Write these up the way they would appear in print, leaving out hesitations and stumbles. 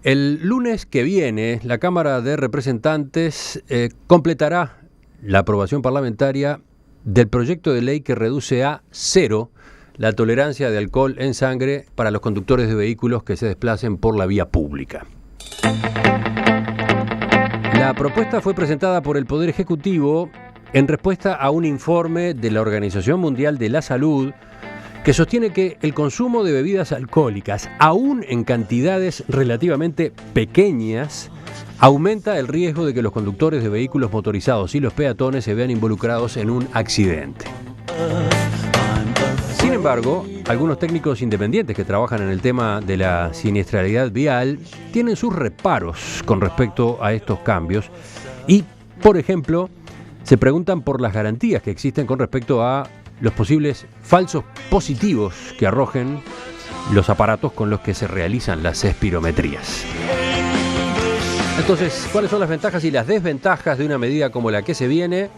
El lunes que viene, la Cámara de Representantes completará la aprobación parlamentaria del proyecto de ley que reduce a 0 la tolerancia de alcohol en sangre para los conductores de vehículos que se desplacen por la vía pública. La propuesta fue presentada por el Poder Ejecutivo en respuesta a un informe de la Organización Mundial de la Salud que sostiene que el consumo de bebidas alcohólicas, aún en cantidades relativamente pequeñas, aumenta el riesgo de que los conductores de vehículos motorizados y los peatones se vean involucrados en un accidente. Sin embargo, algunos técnicos independientes que trabajan en el tema de la siniestralidad vial tienen sus reparos con respecto a estos cambios y, por ejemplo, se preguntan por las garantías que existen con respecto a los posibles falsos positivos que arrojen los aparatos con los que se realizan las espirometrías. Entonces, ¿cuáles son las ventajas y las desventajas de una medida como la que se viene?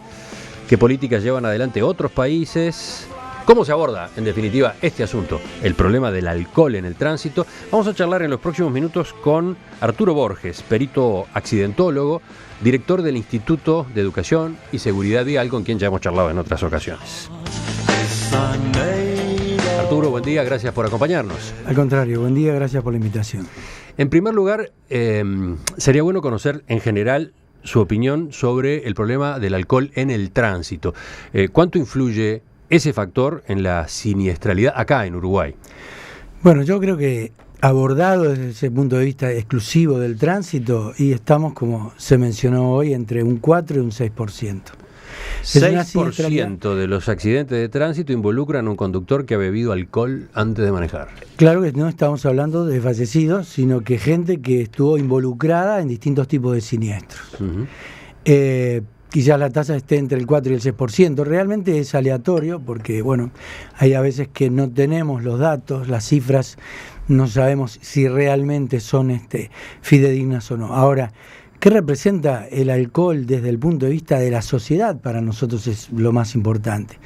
¿Qué políticas llevan adelante otros países? ¿Cómo se aborda, en definitiva, este asunto, el problema del alcohol en el tránsito? Vamos a charlar en los próximos minutos con Arturo Borges, perito accidentólogo, director del Instituto de Educación y Seguridad Vial, con quien ya hemos charlado en otras ocasiones. Arturo, buen día, gracias por acompañarnos. Al contrario, buen día, gracias por la invitación. En primer lugar, sería bueno conocer en general su opinión sobre el problema del alcohol en el tránsito. ¿Cuánto influye ese factor en la siniestralidad acá en Uruguay? Bueno, yo creo que abordado desde ese punto de vista exclusivo del tránsito, y estamos, como se mencionó hoy, entre un 4 y un 6%. 6% de los accidentes de tránsito involucran a un conductor que ha bebido alcohol antes de manejar. Claro que no estamos hablando de fallecidos, sino que gente que estuvo involucrada en distintos tipos de siniestros. Quizás la tasa esté entre el 4 y el 6%. Realmente es aleatorio porque, bueno, hay a veces que no tenemos los datos, las cifras, no sabemos si realmente son fidedignas o no. Ahora, ¿qué representa el alcohol desde el punto de vista de la sociedad? Para nosotros es lo más importante.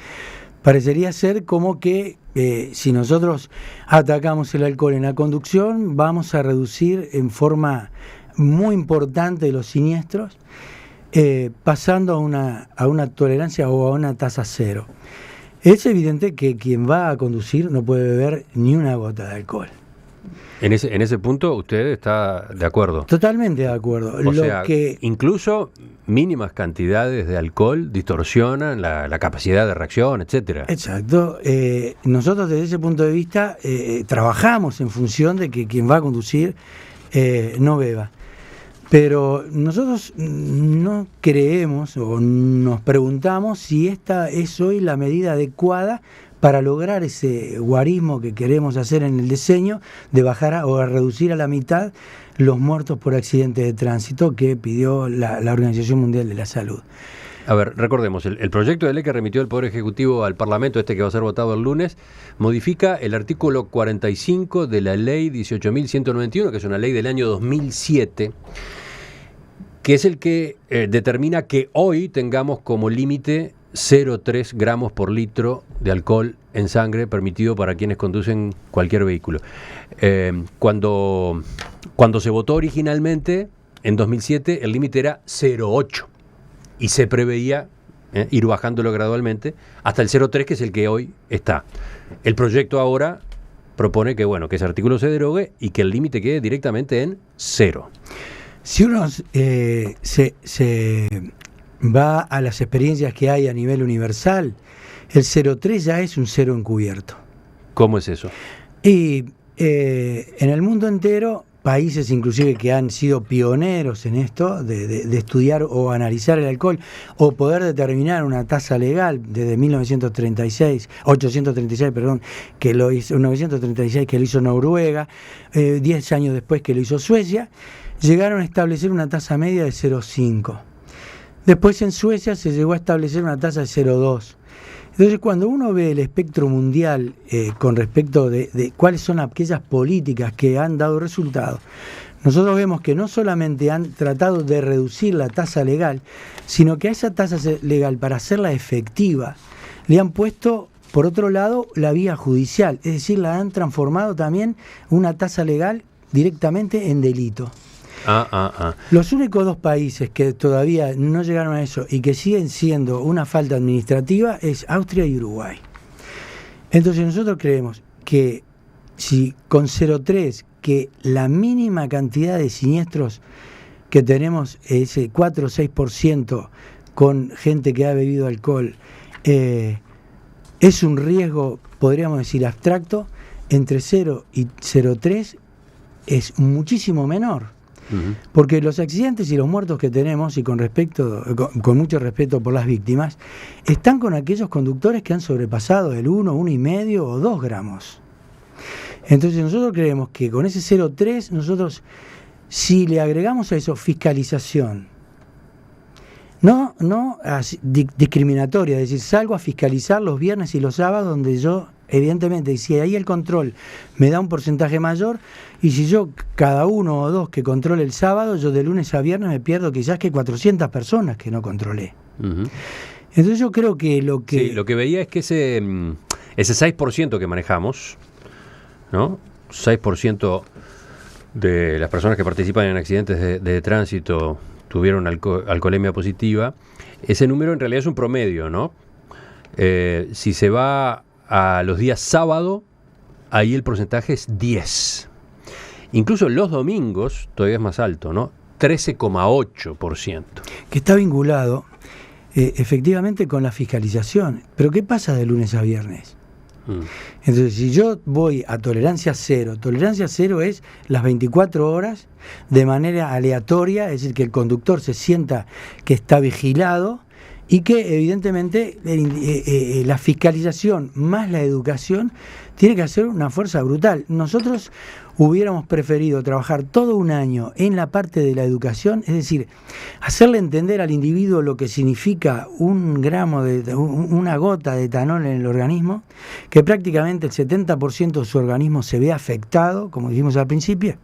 Parecería ser como que si nosotros atacamos el alcohol en la conducción, vamos a reducir en forma muy importante los siniestros, pasando a una tolerancia o a una tasa 0. Es evidente que quien va a conducir no puede beber ni una gota de alcohol. En ese punto usted está de acuerdo. Totalmente de acuerdo. O sea, incluso mínimas cantidades de alcohol distorsionan la capacidad de reacción, etcétera. Exacto. Nosotros desde ese punto de vista trabajamos en función de que quien va a conducir no beba. Pero nosotros no creemos o nos preguntamos si esta es hoy la medida adecuada para lograr ese guarismo que queremos hacer en el diseño de bajar o reducir a la mitad los muertos por accidentes de tránsito que pidió la Organización Mundial de la Salud. A ver, recordemos, el proyecto de ley que remitió el Poder Ejecutivo al Parlamento, que va a ser votado el lunes, modifica el artículo 45 de la Ley 18.191, que es una ley del año 2007, que es el que determina que hoy tengamos como límite 0,3 gramos por litro de alcohol en sangre permitido para quienes conducen cualquier vehículo. Cuando se votó originalmente, en 2007, el límite era 0,8 y se preveía ir bajándolo gradualmente hasta el 0,3, que es el que hoy está. El proyecto ahora propone que ese artículo se derogue y que el límite quede directamente en 0. Si uno se va a las experiencias que hay a nivel universal, el 0,3 ya es un 0 encubierto. ¿Cómo es eso? Y en el mundo entero, países inclusive que han sido pioneros en esto, de estudiar o analizar el alcohol, o poder determinar una tasa legal desde 836, que lo hizo 936, que lo hizo Noruega, 10 años después que lo hizo Suecia, llegaron a establecer una tasa media de 0,5. Después en Suecia se llegó a establecer una tasa de 0,2. Entonces, cuando uno ve el espectro mundial con respecto de cuáles son aquellas políticas que han dado resultados, nosotros vemos que no solamente han tratado de reducir la tasa legal, sino que a esa tasa legal, para hacerla efectiva, le han puesto, por otro lado, la vía judicial. Es decir, la han transformado también una tasa legal directamente en delito. Los únicos 2 países que todavía no llegaron a eso y que siguen siendo una falta administrativa es Austria y Uruguay. Entonces nosotros creemos que si con 0,3, que la mínima cantidad de siniestros que tenemos, ese 4 o 6% con gente que ha bebido alcohol, es un riesgo, podríamos decir, abstracto, entre 0 y 0,3 es muchísimo menor. Porque los accidentes y los muertos que tenemos, y con mucho respeto por las víctimas, están con aquellos conductores que han sobrepasado el 1, 1,5 o 2 gramos. Entonces nosotros creemos que con ese 0,3, nosotros, si le agregamos a eso fiscalización, no discriminatoria, es decir, salgo a fiscalizar los viernes y los sábados donde yo, evidentemente, si ahí el control me da un porcentaje mayor, y si yo cada 1 o 2 que controle el sábado, yo de lunes a viernes me pierdo quizás que 400 personas que no controlé. Entonces yo creo que lo que veía es que ese 6% que manejamos, ¿no? 6% de las personas que participan en accidentes de tránsito tuvieron alcoholemia positiva. Ese número en realidad es un promedio, ¿no? Si se va a los días sábado, ahí el porcentaje es 10. Incluso los domingos todavía es más alto, ¿no? 13,8%. Que está vinculado efectivamente con la fiscalización. Pero ¿qué pasa de lunes a viernes? Entonces, si yo voy a tolerancia cero es las 24 horas de manera aleatoria, es decir, que el conductor se sienta que está vigilado y que evidentemente la fiscalización más la educación tiene que hacer una fuerza brutal. Nosotros hubiéramos preferido trabajar todo un año en la parte de la educación, es decir, hacerle entender al individuo lo que significa una gota de etanol en el organismo, que prácticamente el 70% de su organismo se ve afectado, como dijimos al principio,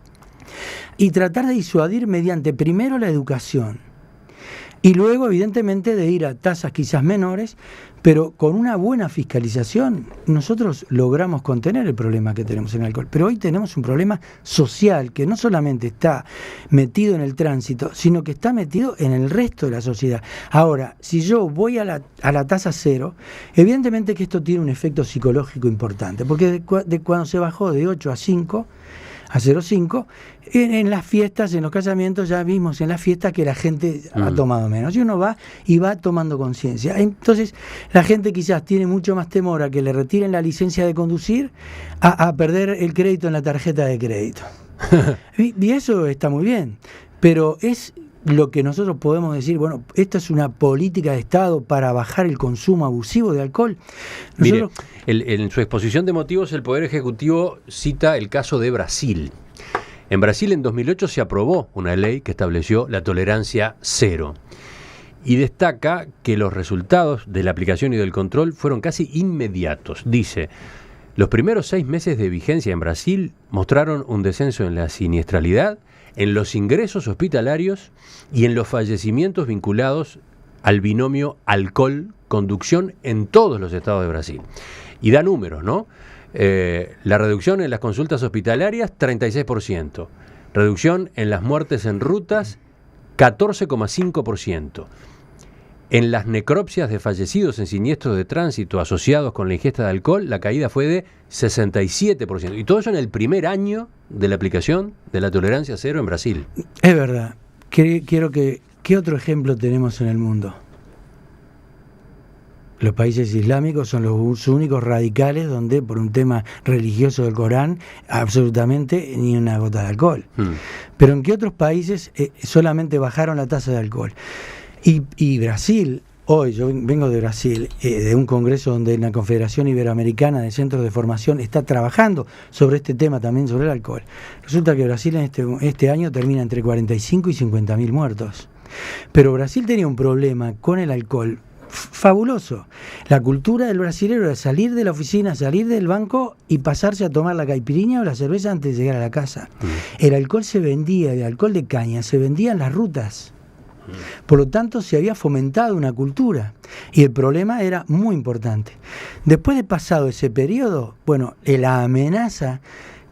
y tratar de disuadir mediante primero la educación y luego evidentemente de ir a tasas quizás menores, pero con una buena fiscalización nosotros logramos contener el problema que tenemos en el alcohol. Pero hoy tenemos un problema social que no solamente está metido en el tránsito, sino que está metido en el resto de la sociedad. Ahora, si yo voy a la tasa cero, evidentemente que esto tiene un efecto psicológico importante, porque de cuando se bajó de 8 a 5, a 0,5, en las fiestas, en los casamientos, ya vimos en las fiestas que la gente ha tomado menos. Y uno va tomando conciencia. Entonces, la gente quizás tiene mucho más temor a que le retiren la licencia de conducir a perder el crédito en la tarjeta de crédito. Y eso está muy bien, pero es lo que nosotros podemos decir, bueno, esta es una política de Estado para bajar el consumo abusivo de alcohol. Mire, en su exposición de motivos, el Poder Ejecutivo cita el caso de Brasil. En Brasil, en 2008, se aprobó una ley que estableció la tolerancia cero. Y destaca que los resultados de la aplicación y del control fueron casi inmediatos. Dice, los primeros 6 meses de vigencia en Brasil mostraron un descenso en la siniestralidad, en los ingresos hospitalarios y en los fallecimientos vinculados al binomio alcohol-conducción en todos los estados de Brasil. Y da números, ¿no? La reducción en las consultas hospitalarias, 36%. Reducción en las muertes en rutas, 14,5%. En las necropsias de fallecidos en siniestros de tránsito asociados con la ingesta de alcohol, la caída fue de 67%. Y todo eso en el primer año de la aplicación de la tolerancia cero en Brasil. Es verdad. ¿Qué otro ejemplo tenemos en el mundo? Los países islámicos son los únicos radicales donde, por un tema religioso del Corán, absolutamente ni una gota de alcohol. Pero ¿en qué otros países solamente bajaron la tasa de alcohol? Y Brasil, hoy yo vengo de Brasil, de un congreso donde la Confederación Iberoamericana de Centros de Formación está trabajando sobre este tema también, sobre el alcohol. Resulta que Brasil en este año termina entre 45 y 50.000 muertos. Pero Brasil tenía un problema con el alcohol fabuloso. La cultura del brasilero era salir de la oficina, salir del banco y pasarse a tomar la caipirinha o la cerveza antes de llegar a la casa. El alcohol se vendía, el alcohol de caña se vendía en las rutas. Por lo tanto, se había fomentado una cultura y el problema era muy importante. Después de pasado ese periodo, bueno, la amenaza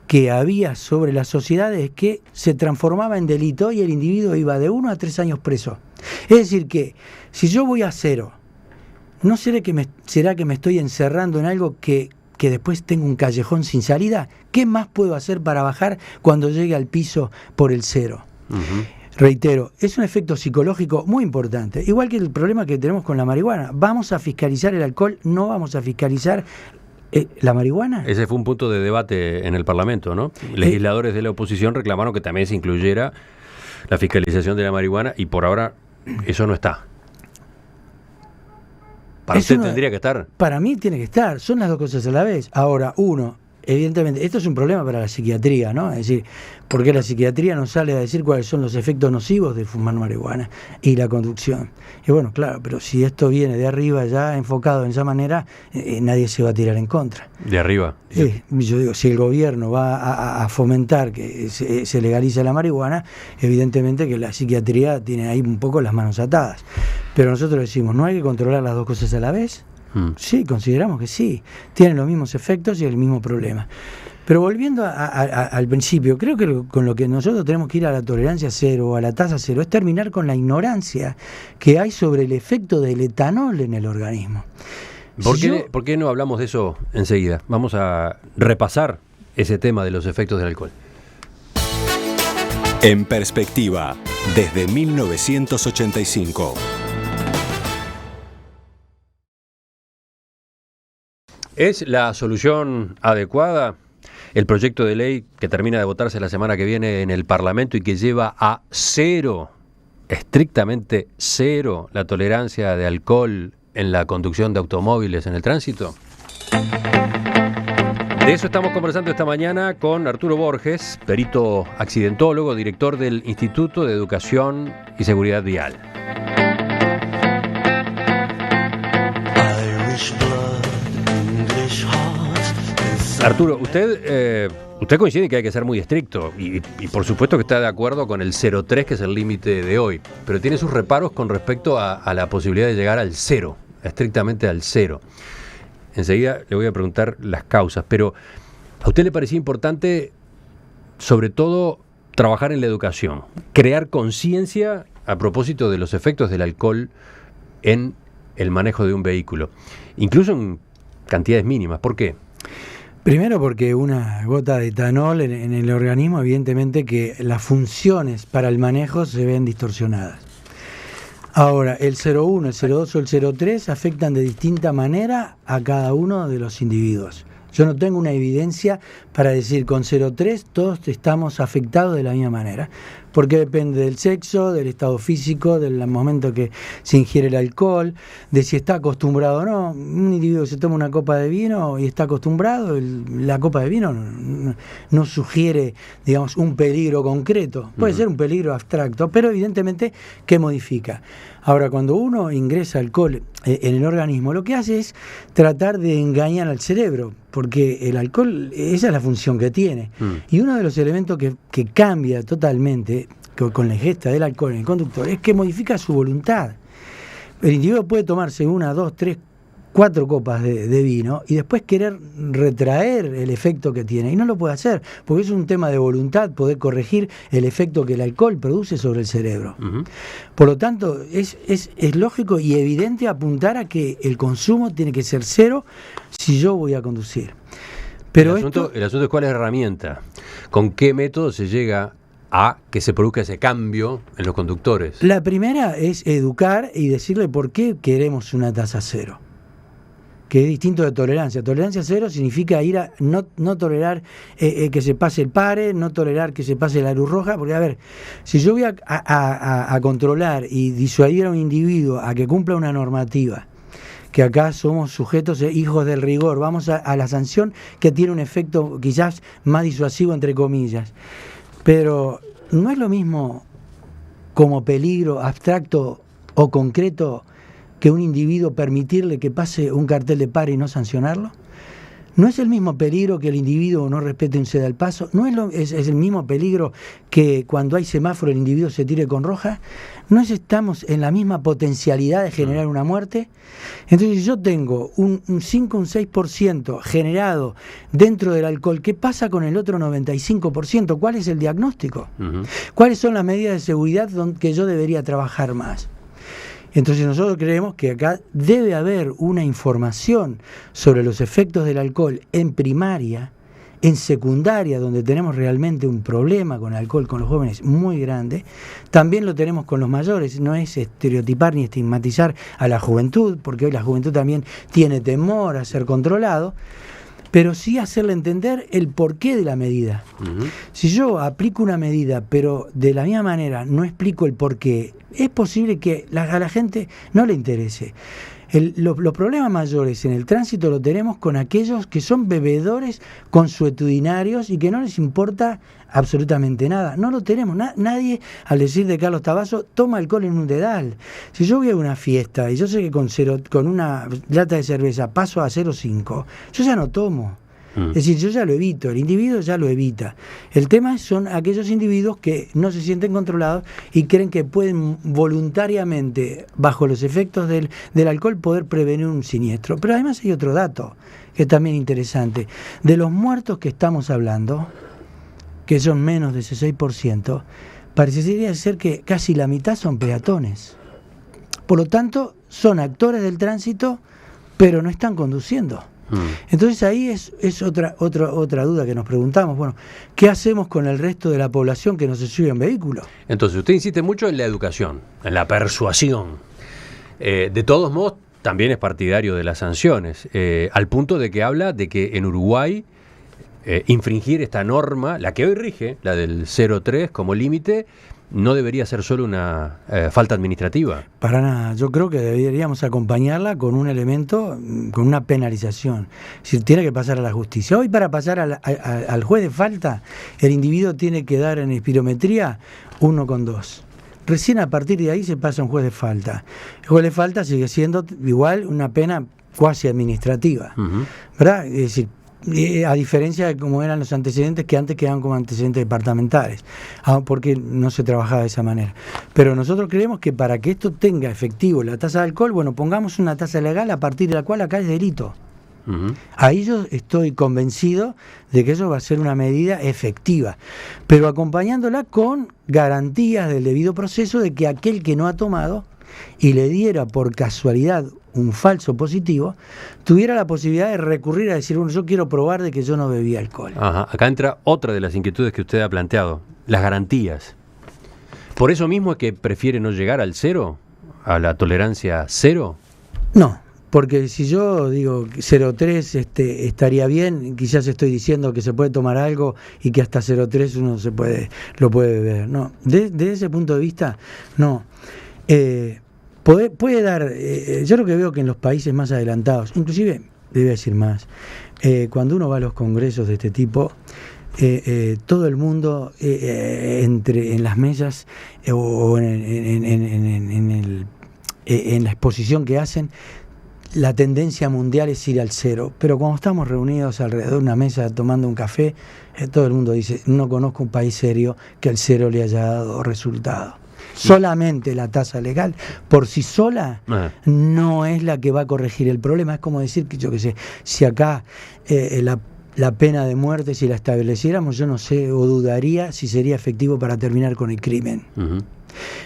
que había sobre la sociedad es que se transformaba en delito y el individuo iba de 1 a 3 años preso. Es decir que si yo voy a 0, ¿no será que me estoy encerrando en algo que después tengo un callejón sin salida? ¿Qué más puedo hacer para bajar cuando llegue al piso por el 0? Reitero, es un efecto psicológico muy importante. Igual que el problema que tenemos con la marihuana. ¿Vamos a fiscalizar el alcohol? ¿No vamos a fiscalizar la marihuana? Ese fue un punto de debate en el Parlamento, ¿no? Legisladores de la oposición reclamaron que también se incluyera la fiscalización de la marihuana y por ahora eso no está. ¿Para usted tendría que estar? Para mí tiene que estar. Son las dos cosas a la vez. Ahora, evidentemente, esto es un problema para la psiquiatría, ¿no? Es decir, porque la psiquiatría no sale a decir cuáles son los efectos nocivos de fumar marihuana y la conducción. Y bueno, claro, pero si esto viene de arriba ya enfocado en esa manera, nadie se va a tirar en contra. ¿De arriba? Yo digo, si el gobierno va a fomentar que se legalice la marihuana, evidentemente que la psiquiatría tiene ahí un poco las manos atadas. Pero nosotros decimos, ¿no hay que controlar las dos cosas a la vez? Sí, consideramos que sí. Tienen los mismos efectos y el mismo problema. Pero volviendo al principio, creo que con lo que nosotros tenemos que ir a la tolerancia cero o a la tasa cero es terminar con la ignorancia que hay sobre el efecto del etanol en el organismo. ¿Por qué no hablamos de eso enseguida? Vamos a repasar ese tema de los efectos del alcohol. En perspectiva, desde 1985. ¿Es la solución adecuada el proyecto de ley que termina de votarse la semana que viene en el Parlamento y que lleva a 0, estrictamente 0, la tolerancia de alcohol en la conducción de automóviles en el tránsito? De eso estamos conversando esta mañana con Arturo Borges, perito accidentólogo, director del Instituto de Educación y Seguridad Vial. Arturo, usted coincide que hay que ser muy estricto y por supuesto que está de acuerdo con el 0,3, que es el límite de hoy, pero tiene sus reparos con respecto a la posibilidad de llegar al 0, estrictamente al 0. Enseguida le voy a preguntar las causas, pero ¿a usted le parecía importante, sobre todo, trabajar en la educación, crear conciencia a propósito de los efectos del alcohol en el manejo de un vehículo, incluso en cantidades mínimas? ¿Por qué? Primero porque una gota de etanol en el organismo, evidentemente que las funciones para el manejo se ven distorsionadas. Ahora, el 0,1, el 0,2 o el 0,3 afectan de distinta manera a cada uno de los individuos. Yo no tengo una evidencia para decir con 0,3 todos estamos afectados de la misma manera, porque depende del sexo, del estado físico, del momento que se ingiere el alcohol, de si está acostumbrado o no. Un individuo que se toma una copa de vino y está acostumbrado, la copa de vino no sugiere, digamos, un peligro concreto. Puede ser un peligro abstracto, pero evidentemente que modifica. Ahora, cuando uno ingresa alcohol en el organismo, lo que hace es tratar de engañar al cerebro, porque el alcohol, esa es la función que tiene. Y uno de los elementos que cambia totalmente con la ingesta del alcohol en el conductor es que modifica su voluntad. El individuo puede tomarse 1, 2, 3, 4 copas de vino y después querer retraer el efecto que tiene, y no lo puede hacer, porque es un tema de voluntad poder corregir el efecto que el alcohol produce sobre el cerebro. Por lo tanto, es lógico y evidente apuntar a que el consumo tiene que ser 0 si yo voy a conducir. Pero el asunto es cuál es la herramienta, con qué método se llega a que se produzca ese cambio en los conductores. La primera es educar y decirle por qué queremos una tasa 0. Que es distinto de tolerancia. Tolerancia 0 significa ir a no tolerar que se pase el pare, no tolerar que se pase la luz roja, porque a ver, si yo voy a controlar y disuadir a un individuo a que cumpla una normativa, que acá somos sujetos hijos del rigor, vamos a la sanción que tiene un efecto quizás más disuasivo entre comillas, pero no es lo mismo como peligro abstracto o concreto que un individuo permitirle que pase un cartel de pare y no sancionarlo. No es el mismo peligro que el individuo no respete un ceda al paso, no es el mismo peligro que cuando hay semáforo el individuo se tire con roja, no estamos en la misma potencialidad de generar una muerte. Entonces, si yo tengo un 5, un 6% generado dentro del alcohol, ¿qué pasa con el otro 95%? ¿Cuál es el diagnóstico? ¿Cuáles son las medidas de seguridad que yo debería trabajar más? Entonces nosotros creemos que acá debe haber una información sobre los efectos del alcohol en primaria, en secundaria, donde tenemos realmente un problema con el alcohol con los jóvenes muy grande. También lo tenemos con los mayores, no es estereotipar ni estigmatizar a la juventud, porque hoy la juventud también tiene temor a ser controlado, pero sí hacerle entender el porqué de la medida. Si yo aplico una medida, pero de la misma manera no explico el porqué, es posible que a la gente no le interese. Los problemas mayores en el tránsito lo tenemos con aquellos que son bebedores consuetudinarios y que no les importa absolutamente nada. No lo tenemos. Nadie, al decir de Carlos Tabasso, toma alcohol en un dedal. Si yo voy a una fiesta y yo sé que con una lata de cerveza paso a 0,5, yo ya no tomo. Es decir, yo ya lo evito, el individuo ya lo evita. El tema son aquellos individuos que no se sienten controlados y creen que pueden voluntariamente, bajo los efectos del alcohol, poder prevenir un siniestro. Pero además hay otro dato que es también interesante. De los muertos que estamos hablando, que son menos de ese 6%, parecería ser que casi la mitad son peatones. Por lo tanto, son actores del tránsito, pero no están conduciendo. Entonces ahí es otra duda que nos preguntamos. Bueno, ¿qué hacemos con el resto de la población que no se sube en vehículo? Entonces usted insiste mucho en la educación, en la persuasión. De todos modos, también es partidario de las sanciones, al punto de que habla de que en Uruguay infringir esta norma, la que hoy rige, la del 0,3 como límite, no debería ser solo una falta administrativa. Para nada, yo creo que deberíamos acompañarla con un elemento, con una penalización. Es decir, tiene que pasar a la justicia. Hoy, para pasar al juez de falta, el individuo tiene que dar en espirometría 1,2. Recién a partir de ahí se pasa a un juez de falta. El juez de falta sigue siendo igual una pena cuasi administrativa, ¿verdad? Es decir, a diferencia de cómo eran los antecedentes, que antes quedaban como antecedentes departamentales, porque no se trabajaba de esa manera. Pero nosotros creemos que para que esto tenga efectivo la tasa de alcohol, bueno, pongamos una tasa legal a partir de la cual acá es delito. Ahí yo estoy convencido de que eso va a ser una medida efectiva, pero acompañándola con garantías del debido proceso de que aquel que no ha tomado y le diera por casualidad un falso positivo, tuviera la posibilidad de recurrir a decir, bueno, yo quiero probar de que yo no bebí alcohol. Acá entra otra de las inquietudes que usted ha planteado, las garantías. ¿Por eso mismo es que prefiere no llegar al cero, a la tolerancia cero? No, porque si yo digo 0,3 estaría bien, quizás estoy diciendo que se puede tomar algo y que hasta 0,3 uno lo puede beber. No, desde ese punto de vista, no. Puede dar, yo lo que veo que en los países más adelantados, inclusive, debe decir más, cuando uno va a los congresos de este tipo, todo el mundo en las mesas o en la exposición que hacen, la tendencia mundial es ir al cero, pero cuando estamos reunidos alrededor de una mesa tomando un café, todo el mundo dice, no conozco un país serio que al cero le haya dado resultado. Solamente la tasa legal por sí sola no es la que va a corregir el problema. Es como decir que, yo qué sé, si acá la pena de muerte, si la estableciéramos, yo no sé o dudaría si sería efectivo para terminar con el crimen.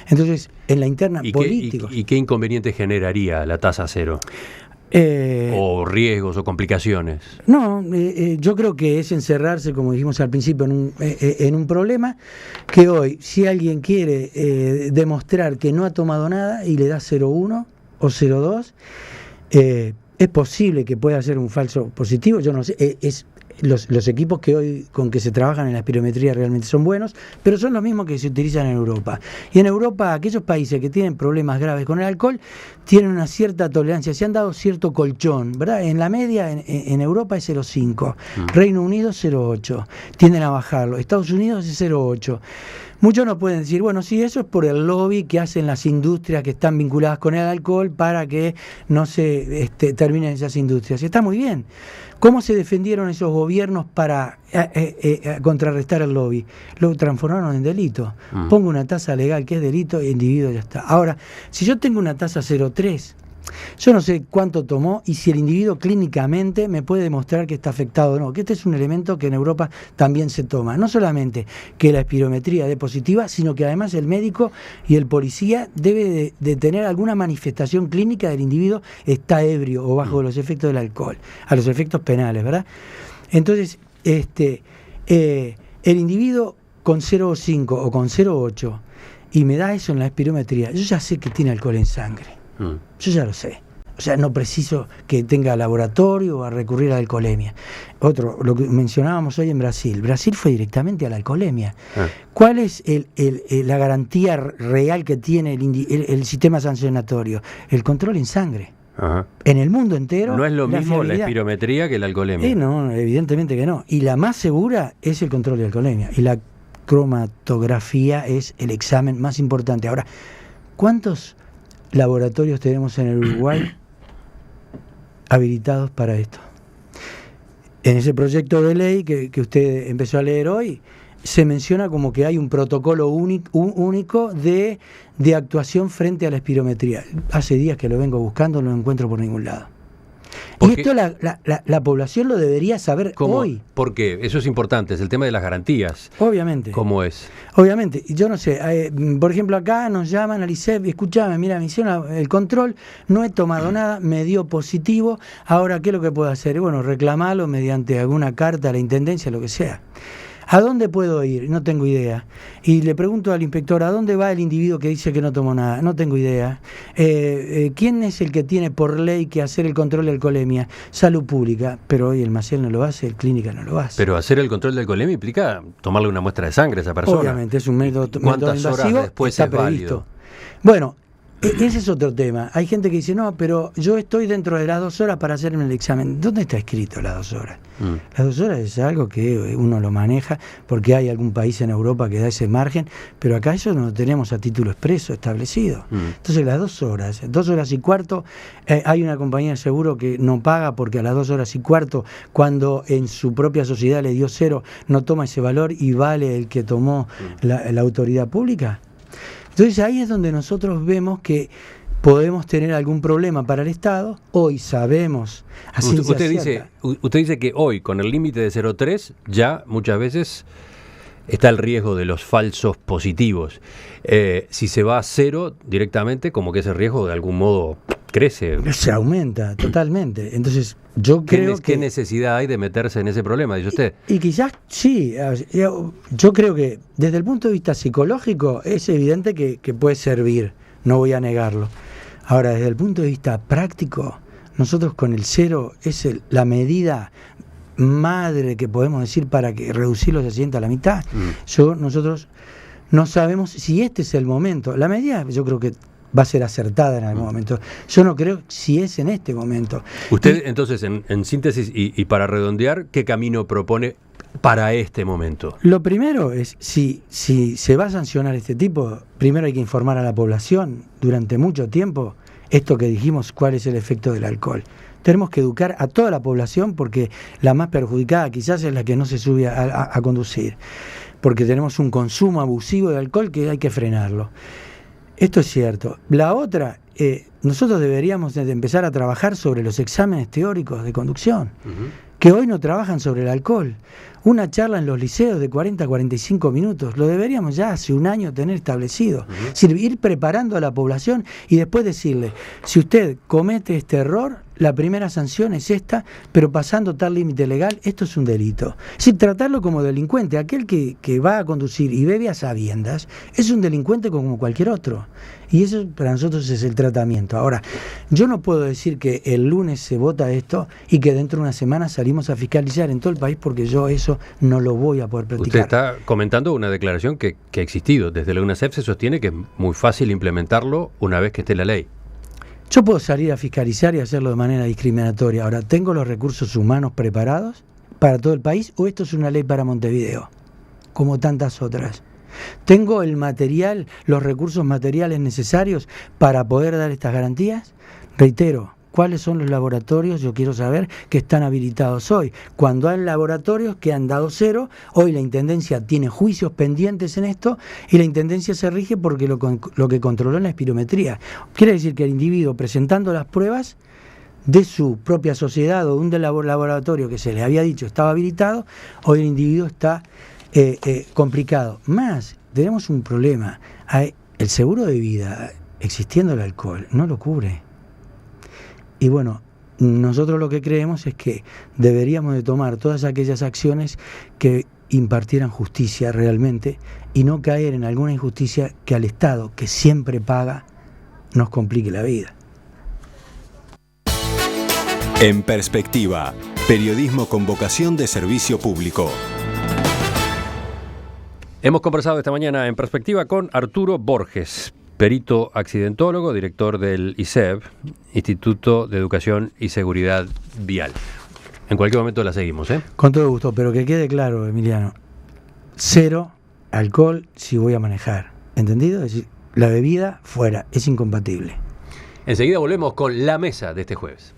Entonces, en la interna política. ¿Y qué inconveniente generaría la tasa cero? ¿O riesgos o complicaciones? No, yo creo que es encerrarse, como dijimos al principio, en un problema que hoy, si alguien quiere demostrar que no ha tomado nada y le da 0,1 o 0,2, es posible que pueda ser un falso positivo. Yo no sé, los equipos que hoy con que se trabajan en la espirometría realmente son buenos, pero son los mismos que se utilizan en Europa. Y en Europa, aquellos países que tienen problemas graves con el alcohol tienen una cierta tolerancia, se han dado cierto colchón, ¿verdad? En la media en Europa es 0,5, Reino Unido 0,8, tienden a bajarlo, Estados Unidos es 0,8. Muchos nos pueden decir, bueno, sí, eso es por el lobby que hacen las industrias que están vinculadas con el alcohol para que no se terminen esas industrias. Está muy bien. ¿Cómo se defendieron esos gobiernos para contrarrestar el lobby? Lo transformaron en delito. Pongo una tasa legal que es delito y el individuo ya está. Ahora, si yo tengo una tasa 0,3, yo no sé cuánto tomó y si el individuo clínicamente me puede demostrar que está afectado o no, que este es un elemento que en Europa también se toma. No solamente que la espirometría dé positiva, sino que además el médico y el policía debe de tener alguna manifestación clínica del individuo está ebrio o bajo los efectos del alcohol, a los efectos penales, ¿verdad? Entonces, el individuo con 0,5 o con 0,8 y me da eso en la espirometría, yo ya sé que tiene alcohol en sangre. Yo ya lo sé. O sea, no preciso que tenga laboratorio o a recurrir a la alcoholemia. Otro, lo que mencionábamos hoy en Brasil. Brasil fue directamente a la alcoholemia. ¿Cuál es la garantía real que tiene el sistema sancionatorio? El control en sangre. Ajá. En el mundo entero. No es lo mismo la espirometría que la alcoholemia. No, evidentemente que no. Y la más segura es el control de alcoholemia. Y la cromatografía es el examen más importante. Ahora, ¿cuántos laboratorios tenemos en el Uruguay habilitados para esto? En ese proyecto de ley que usted empezó a leer hoy, se menciona como que hay un protocolo único de actuación frente a la espirometría. Hace días que lo vengo buscando, no lo encuentro por ningún lado. Y esto la población lo debería saber hoy. ¿Por qué? Eso es importante, es el tema de las garantías. Obviamente. ¿Cómo es? Obviamente. Yo no sé, por ejemplo, acá nos llaman al ISEP, escuchame, mira, me hicieron el control, no he tomado nada, me dio positivo, ahora, ¿qué es lo que puedo hacer? Bueno, reclamarlo mediante alguna carta a la intendencia, lo que sea. ¿A dónde puedo ir? No tengo idea. Y le pregunto al inspector, ¿a dónde va el individuo que dice que no tomó nada? No tengo idea. ¿Quién es el que tiene por ley que hacer el control de alcoholemia? Salud Pública. Pero hoy el Maciel no lo hace, el Clínica no lo hace. Pero hacer el control de alcoholemia implica tomarle una muestra de sangre a esa persona. Obviamente, es un método ¿Cuántas invasivo, horas después está es previsto. válido? Bueno, ese es otro tema. Hay gente que dice, no, pero yo estoy dentro de las 2 horas para hacerme el examen. ¿Dónde está escrito las 2 horas? Las 2 horas es algo que uno lo maneja porque hay algún país en Europa que da ese margen, pero acá eso no lo tenemos a título expreso establecido. Entonces las 2 horas, 2 horas y cuarto, hay una compañía de seguro que no paga porque a las 2 horas y cuarto, cuando en su propia sociedad le dio 0, no toma ese valor y vale el que tomó la autoridad pública. Entonces ahí es donde nosotros vemos que podemos tener algún problema para el Estado. Hoy sabemos. Usted dice que hoy, con el límite de 0,3, ya muchas veces está el riesgo de los falsos positivos. Si se va a 0 directamente, como que ese riesgo de algún modo crece. Se aumenta totalmente. Entonces yo creo que... ¿Qué necesidad hay de meterse en ese problema, dice usted? Y quizás sí. Yo creo que desde el punto de vista psicológico es evidente que puede servir. No voy a negarlo. Ahora, desde el punto de vista práctico, nosotros con el 0 es la medida madre que podemos decir para que reducir los accidentes a la mitad. Nosotros no sabemos si este es el momento. La medida yo creo que va a ser acertada en algún momento. Yo no creo si es en este momento. Usted, entonces, en síntesis y para redondear, ¿qué camino propone para este momento? Lo primero es, si se va a sancionar este tipo, primero hay que informar a la población durante mucho tiempo esto que dijimos, cuál es el efecto del alcohol. Tenemos que educar a toda la población porque la más perjudicada quizás es la que no se sube a conducir, porque tenemos un consumo abusivo de alcohol que hay que frenarlo. Esto es cierto. La otra, nosotros deberíamos empezar a trabajar sobre los exámenes teóricos de conducción, que hoy no trabajan sobre el alcohol. Una charla en los liceos de 40 a 45 minutos, lo deberíamos ya hace un año tener establecido. Es decir, ir preparando a la población y después decirle, si usted comete este error, la primera sanción es esta, pero pasando tal límite legal, esto es un delito. Es decir, tratarlo como delincuente. Aquel que va a conducir y bebe a sabiendas es un delincuente como cualquier otro. Y eso para nosotros es el tratamiento. Ahora, yo no puedo decir que el lunes se vota esto y que dentro de una semana salimos a fiscalizar en todo el país, porque yo eso no lo voy a poder practicar. Usted está comentando una declaración que ha existido. Desde la UNACEF se sostiene que es muy fácil implementarlo una vez que esté la ley. Yo puedo salir a fiscalizar y hacerlo de manera discriminatoria. Ahora, ¿tengo los recursos humanos preparados para todo el país o esto es una ley para Montevideo, como tantas otras? ¿Tengo el material, los recursos materiales necesarios para poder dar estas garantías? Reitero, ¿cuáles son los laboratorios? Yo quiero saber que están habilitados hoy. Cuando hay laboratorios que han dado cero, hoy la Intendencia tiene juicios pendientes en esto y la Intendencia se rige porque lo que controló en la espirometría. Quiere decir que el individuo presentando las pruebas de su propia sociedad o de un laboratorio que se le había dicho estaba habilitado, hoy el individuo está complicado. Más, tenemos un problema. El seguro de vida, existiendo el alcohol, no lo cubre. Y bueno, nosotros lo que creemos es que deberíamos de tomar todas aquellas acciones que impartieran justicia realmente y no caer en alguna injusticia que al Estado, que siempre paga, nos complique la vida. En Perspectiva, periodismo con vocación de servicio público. Hemos conversado esta mañana en Perspectiva con Arturo Borges, perito accidentólogo, director del ISEB, Instituto de Educación y Seguridad Vial. En cualquier momento la seguimos, ¿eh? Con todo gusto, pero que quede claro, Emiliano, 0 alcohol si voy a manejar, ¿entendido? Es decir, la bebida fuera, es incompatible. Enseguida volvemos con la mesa de este jueves.